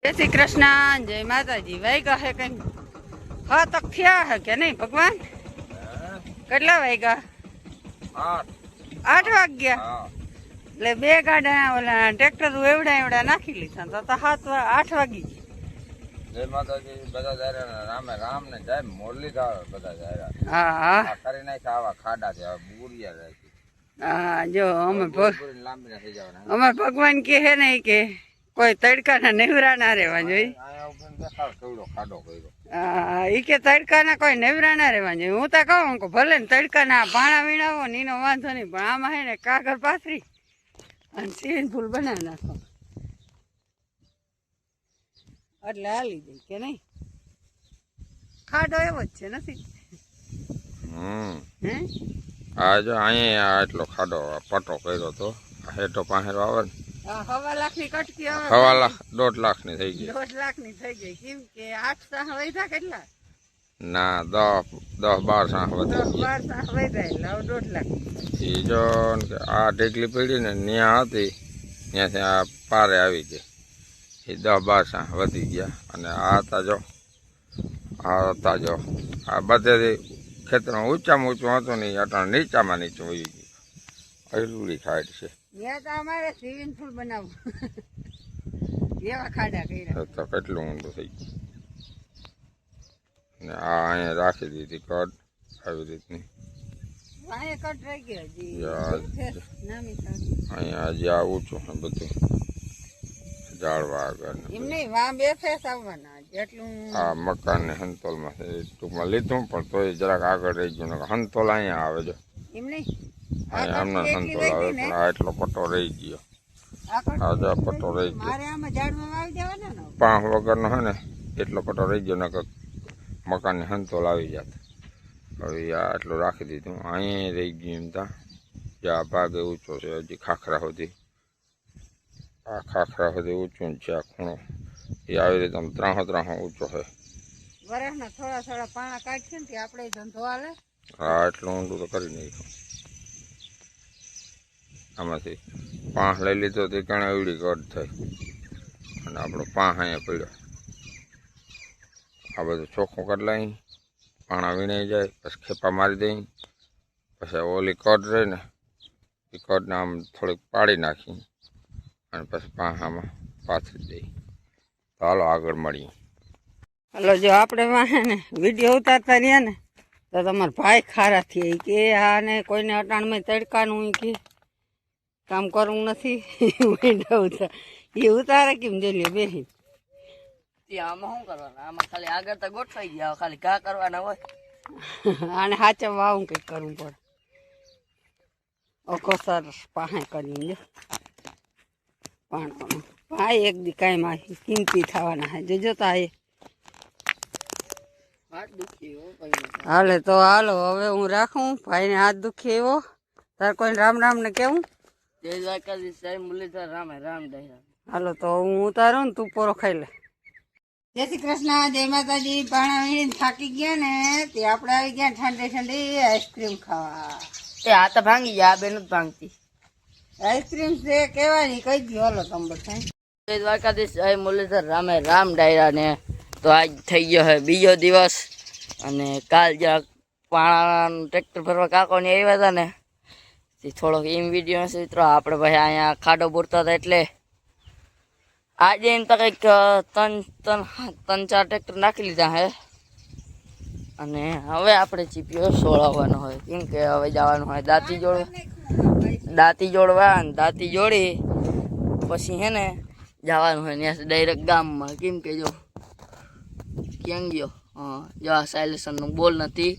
जय श्री कृष्ण जय माता जी वाईगा है कहीं हाँ तो क्या है क्या नहीं भगवान કેટલા વાગ્યા 8 વાગ્યા એટલે બે ગાડા ઓલા ટ્રેક્ટર એવડા નાખી લીધા તો 8 વાગી જય માતાજી બધા જાય રામે રામ ને જય મુરલીધર બધા જાય હા હા કરી નાખ્યા આવા ખાડા છે બુરિયા રાખી હા જો લાંબી ના થઈ જવાના અમાર ભગવાન કે હે નહીં કે કોઈ તડકાના નેવરા ના રહેવા જોઈએ ખાડો કર્યો ઈ કે તડકાના કોઈ નેવરા ના રહેવા જોઈએ હું તો કહું કે ભલે ને તડકાના ભાણા વીણાવો ને એનો વાંધો નહીં પણ આમાં હે ને કાગળ પાથરી અને સ્વિમિંગ પુલ બનાવી નાખો એટલે હાલી જાય કે નહીં ખાડો એવો જ છે નથી હે આ જો અહીંયા એટલો ખાડો પટો કર્યો તો હેઠો પાંહેરો આવે ને 1.5 લાખની કટકી આવે 1.5 લાખ 1.5 લાખની થઈ ગઈ 1.5 લાખની થઈ ગઈ કેમ કે 8 સાહ વૈધા કેટલા ના 10-12 સાહ વધી 10-12 સાહ વૈધા એટલે 1.5 લાખ એ જો આ ઢેકલી પડી ને ત્યાં હતી ત્યાંથી આ પારે આવી ગઈ એ 10-12 સાહ વધી ગયા અને આ હતા જો આ બધેથી ખેતરમાં ઊંચામાં ઊંચું હતું નહીં અટાણ નીચામાં નીચું વહી ગયું અડુડી ખાડ છે ત્યાં તો અમારે સ્વિમિંગ પુલ બનાવવું એવા ખાડા કર્યા તો કેટલું ઊંડું થઈ ગયું ને આ અહીંયા રાખી દીધી કટ આવી રીતની અહીંયા કટ રહી ગયો અહીંયા હજી આ ઊંચું છે બધું ઝાડવા આગળ એમ નહીં વાં બે ફેસ આવવાના જેટલું આ મકાન ને હંતોલમાં ટૂંકમાં લીધું પણ તોય જરાક આગળ રહી ગયું હંતોલ અહીંયા આવે છે એમ નહીં અહીંયા આમનો હંતોલ આવે પણ આ એટલો પટ્ટો રહી ગયો આ પટ્ટો રહી ગયો મારે આમાં ઝાડમાં વાવી દેવાના ને પાંખ વગરનો હે ને એટલો પટ્ટો રહી ગયો નકર મકાનની હંતોલ આવી જાત હવે આ આટલું રાખી દીધું અહીંયા રહી ગયું એમ ત્યાં જ્યાં ભાગે ઊંચો છે હજી ખાખરા સુધી આ ખાખરા સુધી ઊંચું છે આ ખૂણો એ આવી રીતે આમ 3 ઊંચો છે વરસના થોડા પાણા કાઢશે ને આપણે ધંધો હાલે હા એટલું ઊંડું તો કરી નાખ્યું આમાંથી પાંખ લઈ લીધો તો ઘણા એવડી કટ થઈ અને આપણો પાંખ અહીંયા પડ્યો આ બધું ચોખ્ખું કરી લઈ પાણા વીણાઈ જાય પછી ખેપા મારી દઈ પછી ઓલી કટ રહી ને એ કટને આમ થોડીક પાડી નાખી અને પછી પાંખ આમાં પાથરી દઈ તો હાલો આગળ મળીએ હલો જો આપણે વાહે ને વિડીયો ઉતારતા રહ્યા ને તો તમારા ભાઈ ખારા થઈ કે આને કોઈને અટાણમાં તડકાનું કે કામ કરવું નથી એ ઉતારે કેમ જોઈ બેસી આમાં શું કરવાના આમાં ખાલી આગળ તો ગોઠવાઈ ગયા ખાલી ઘા કરવાના હોય આને સાચા વાવું કંઈક કરવું પડે ઓકોસર પાસે કરીને પાણવાનું ભાઈ એક દી કાંઈ માં કિંમતી થવાના હે જોજો તો આ હાલે તો હાલો હવે હું રાખું ભાઈને હાથ દુખે એવો તાર કોઈ રામ રામ ને કેવું જય દ્વારકાધીશ જય મુરલીધર રામે રામ દયા હાલો તો હું ઉતારું ને તું પોરો ખાઈ લે જય શ્રી કૃષ્ણ જય માતાજી પાણા વીણીને થાકી ગયા ને તે આપણે આવી ગયા ઠંડી ઠંડી આઈસ્ક્રીમ ખાવા એ આ તો ભાંગી ગયા આ બેન જ ભાંગતી આઈસ્ક્રીમ છે કેવાની કહી દો હાલો તમે બધા જય દ્વારકાધીશ જય મુરલીધર રામે રામ ડાયરા ને તો આજ થઈ ગયો છે બીજો દિવસ અને કાલ જરાક પાણાનું ટ્રેક્ટર ભરવા કાકો ને આવ્યા હતા ને તે થોડોક એમ વિડીયો નથી મિત્રો આપણે ભાઈ અહીંયા ખાડો પૂરતા હતા એટલે આજે એમ તો કંઈક 3-4 ટ્રેક્ટર નાખી લીધા હે અને હવે આપણે ચીપીઓ સોળાવવાનો હોય કેમ કે હવે જવાનું હોય દાંતી જોડવા અને દાંતી જોડી પછી હે ને જવાનું હોય ત્યાં ડાયરેક્ટ ગામમાં કેમ કે જો ક્યાં ગયો હા જો આ સાયલેશનનું બોલ નથી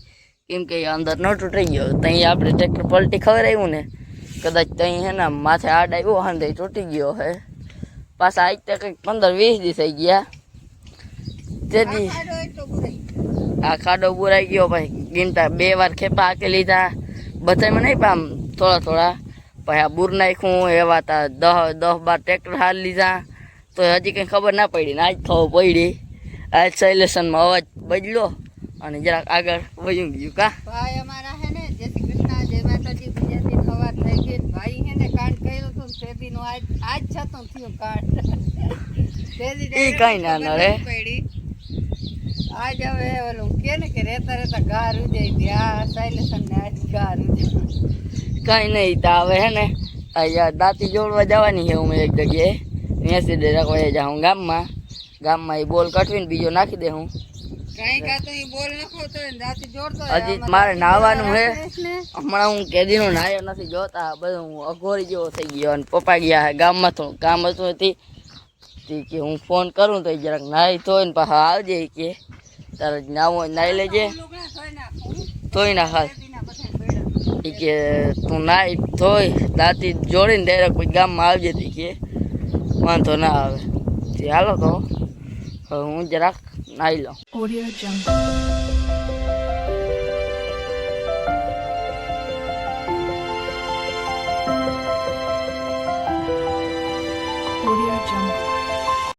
કેમ કે અંદર ન તૂટી ગયો ત્યાં આપણે ટ્રેક્ટર પલટી ખબર આવ્યું ને કદાચ ત્યાં હે ને માથે આડ આવ્યો હા ત્યાં તૂટી ગયો હે પાછા આજ તો કંઈક 15-20 દી થઈ ગયા તેથી આ ખાડો બુરાઈ ગયો ભાઈ ગીનતા 2 વાર ખેપા હાકી લીધા બધામાં નહીં પણ થોડા પછી આ બૂર નાખ્યું એવા તા 10-12 ટ્રેક્ટર હાલ લીધા તો હજી કંઈ ખબર ના પડી ને આજ ખબર પડી આજ સાયલેશનમાં અવાજ બદલ્યો અને જરાક આગળ વયું ગયું કા ભાઈ અમારા હે ને જય શ્રી કૃષ્ણ જય માતાજી બીજાથી સવાર થઈ ગઈ ભાઈ હે ને કાંડ કર્યો હતો શેરડીનો આજ છતું થયું કાંડ ઈ કાંઈ ના નડે. આજ હવે ઓલું કે ને કે રેતા રેતા ગાર ઉજાઈ હતી આ સાયલેશન ને આજ ગાર ઉજાઈ. કાંઈ નહીં તા હવે હે ને અહીંયા દાંતી જોડવા જવાની છે હું એક જગ્યાએ ત્યાંથી ડાયરેક્ટ વહી જાઉં ગામમાં એ બોલ કઠવીને બીજો નાખી દે હું. કઈ કા તો ઈ બોલ નખો તો દાંતી જોડતો હજી મારે નાહવાનું છે. હમણાં હું કેદીનો નાહ્યો નથી જોતા બધું હું અઘોરી જેવો થઈ ગયો અને પપ્પા ગયા છે ગામમાં થોડું કામ હતું હતી કે હું ફોન કરું તો જરાક નાહી ધોઈ ને પાછા આવજે કે તારે નાહવું હોય નાહી લેજે ધોઈ ના હાલ કે તું નાહી ધોઈ દાંતી જોડીને ડાયરેક્ટ કોઈ ગામમાં આવજે કે વાંધો ના આવે હાલો તો હવે હું જરાક નાહી લઉં. Audio Jungle. Audio Jungle.